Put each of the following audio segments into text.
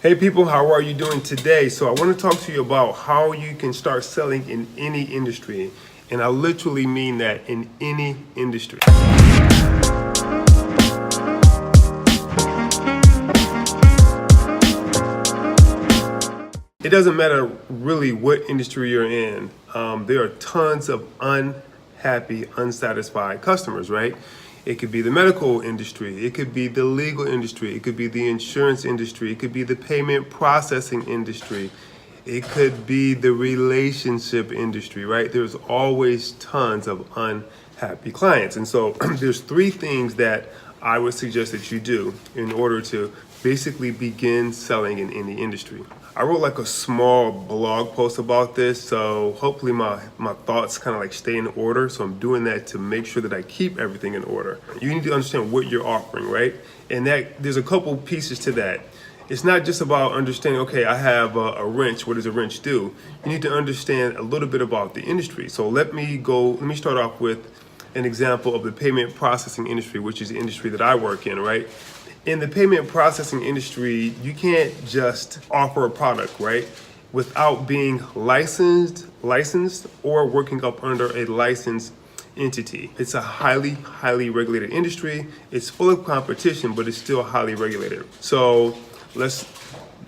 Hey people, how are you doing today? So I want to talk to you about how you can start selling in any industry. And I literally mean that, in any industry. It doesn't matter really what industry you're in. There are tons of unhappy, unsatisfied customers, right? It could be the medical industry, it could be the legal industry, it could be the insurance industry, it could be the payment processing industry, it could be the relationship industry, right? There's always tons of unhappy clients. And so there's three things that I would suggest that you do in order to basically begin selling in any industry. I wrote like a small blog post about this, so hopefully my thoughts kind of like stay in order. So I'm doing that to make sure that I keep everything in order. You need to understand what you're offering, right? And that there's a couple pieces to that. It's not just about understanding, okay, I have a wrench, what does a wrench do? You need to understand a little bit about the industry. So let me start off with an example of the payment processing industry, which is the industry that I work in, right? In the payment processing industry, you can't just offer a product, right, without being licensed or working up under a licensed entity. It's a highly regulated industry. It's full of competition, but it's still highly regulated. So let's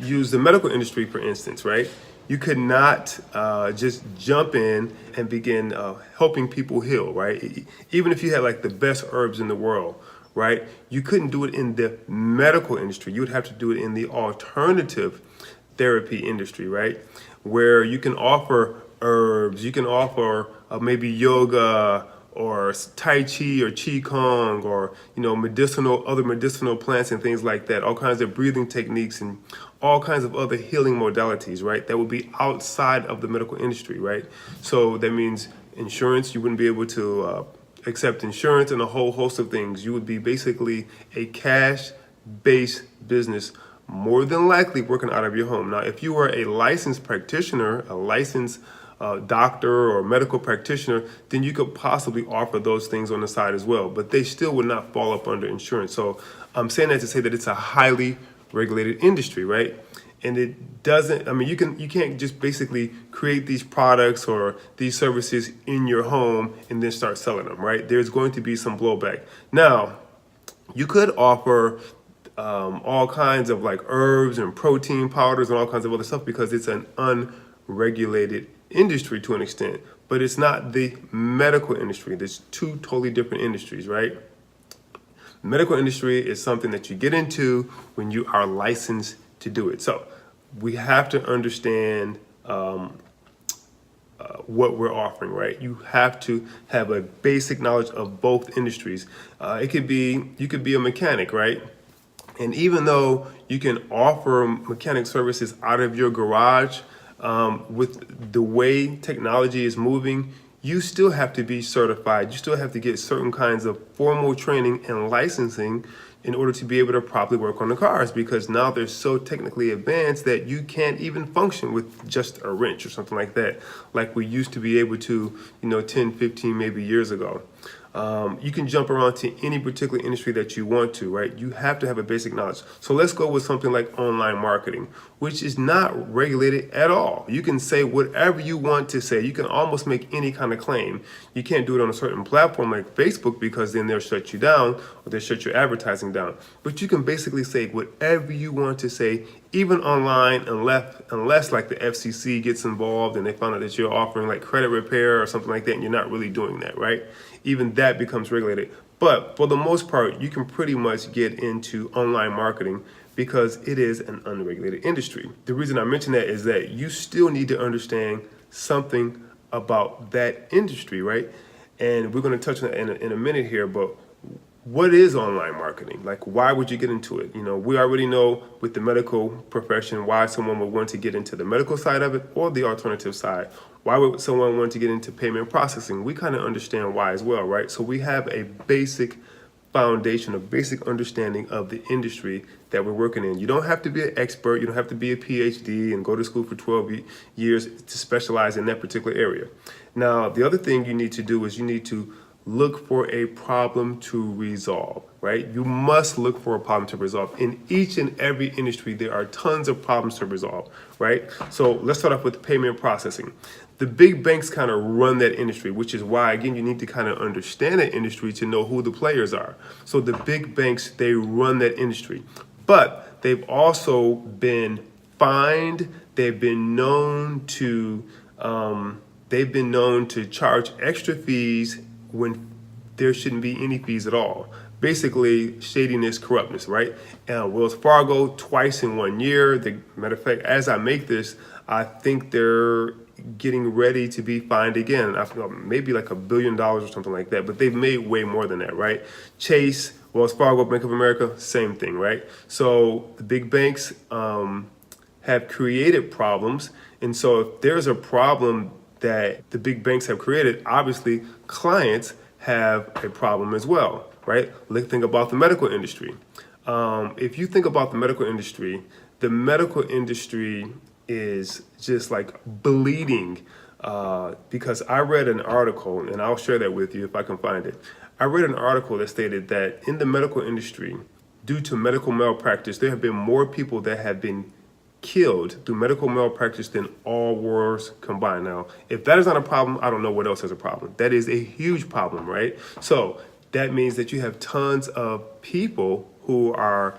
use the medical industry, for instance, right? You could not just jump in and begin helping people heal, right? Even if you had like the best herbs in the world, right? You couldn't do it in the medical industry. You would have to do it in the alternative therapy industry, right? Where you can offer herbs, you can offer maybe yoga or Tai Chi or Qi Kong or, other medicinal plants and things like that, all kinds of breathing techniques and all kinds of other healing modalities, right? That would be outside of the medical industry, right? So that means insurance, you wouldn't be able to accept insurance and a whole host of things. You would be basically a cash-based business, more than likely working out of your home. Now, if you were a licensed practitioner, a licensed doctor or medical practitioner, then you could possibly offer those things on the side as well, but they still would not fall up under insurance. So I'm saying that to say that it's a highly regulated industry, right? And it doesn't, you can't just basically create these products or these services in your home and then start selling them, right? There's going to be some blowback. Now, you could offer all kinds of like herbs and protein powders and all kinds of other stuff because it's an unregulated industry to an extent, but it's not the medical industry. There's two totally different industries, right? The medical industry is something that you get into when you are licensed to do it. So we have to understand what we're offering, right? You have to have a basic knowledge of both industries. You could be a mechanic, right? And even though you can offer mechanic services out of your garage, with the way technology is moving, you still have to be certified. You still have to get certain kinds of formal training and licensing in order to be able to properly work on the cars, because now they're so technically advanced that you can't even function with just a wrench or something like that, like we used to be able to, 10, 15, maybe years ago. You can jump around to any particular industry that you want to, right? You have to have a basic knowledge. So let's go with something like online marketing, which is not regulated at all. You can say whatever you want to say. You can almost make any kind of claim. You can't do it on a certain platform like Facebook because then they'll shut you down or they'll shut your advertising down. But you can basically say whatever you want to say, even online, unless like the FCC gets involved and they find out that you're offering like credit repair or something like that, and you're not really doing that, right? Even that becomes regulated. But for the most part, you can pretty much get into online marketing because it is an unregulated industry. The reason I mention that is that you still need to understand something about that industry, right? And we're going to touch on that in a minute here, but what is online marketing? Like, why would you get into it? We already know with the medical profession why someone would want to get into the medical side of it or the alternative side. Why would someone want to get into payment processing? We kind of understand why as well, right? So we have a basic foundation, a basic understanding of the industry that we're working in. You don't have to be an expert. You don't have to be a PhD and go to school for 12 years to specialize in that particular area. Now, the other thing you need to do is you need to look for a problem to resolve, right? You must look for a problem to resolve. In each and every industry, there are tons of problems to resolve, right? So let's start off with payment processing. The big banks kind of run that industry, which is why, again, you need to kind of understand that industry to know who the players are. So the big banks, they run that industry. But they've also been fined. They've been known to charge extra fees when there shouldn't be any fees at all. Basically, shadiness, corruptness, right? Wells Fargo, twice in 1 year. Matter of fact, as I make this, I think they're getting ready to be fined again. I feel maybe like $1 billion or something like that, but they've made way more than that, right? Chase, Wells Fargo, Bank of America, same thing, right? So the big banks have created problems. And so if there's a problem that the big banks have created, obviously clients have a problem as well, right? Let's think about the medical industry. If you think about the medical industry is just like bleeding because I read an article, and I'll share that with you if I can find it. I read an article that stated that in the medical industry, due to medical malpractice, there have been more people that have been killed through medical malpractice than all wars combined. Now, if that is not a problem, I don't know what else is a problem. That is a huge problem, right? So that means that you have tons of people who are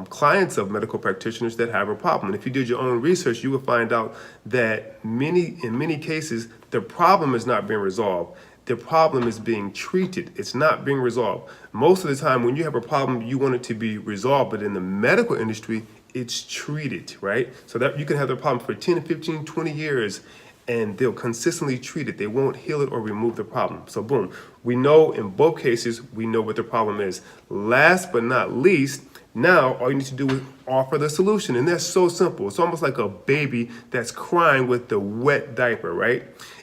clients of medical practitioners that have a problem. And if you did your own research, you will find out that in many cases, the problem is not being resolved. The problem is being treated. It's not being resolved. Most of the time, when you have a problem, you want it to be resolved. But in the medical industry, it's treated, right? So that you can have the problem for 10, 15, 20 years, and they'll consistently treat it. They won't heal it or remove the problem. So boom, we know in both cases, we know what the problem is. Last but not least, now all you need to do is offer the solution. And that's so simple. It's almost like a baby that's crying with the wet diaper, right?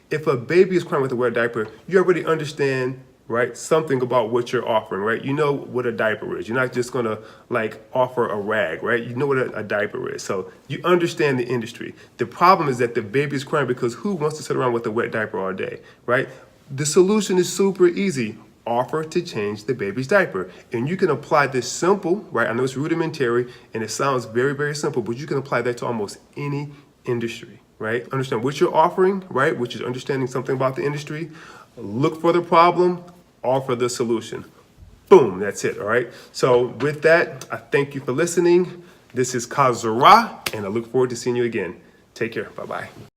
If a baby is crying with a wet diaper, you already understand, right, something about what you're offering, right? You know what a diaper is. You're not just gonna like offer a rag, right? You know what a diaper is. So you understand the industry. The problem is that the baby is crying because who wants to sit around with a wet diaper all day, right? The solution is super easy. Offer to change the baby's diaper. And you can apply this simple, right? I know it's rudimentary and it sounds very, very simple, but you can apply that to almost any industry, right? Understand what you're offering, right? Which is understanding something about the industry. Look for the problem, offer the solution. Boom, that's it, all right? So with that, I thank you for listening. This is KhaazRa, and I look forward to seeing you again. Take care, bye-bye.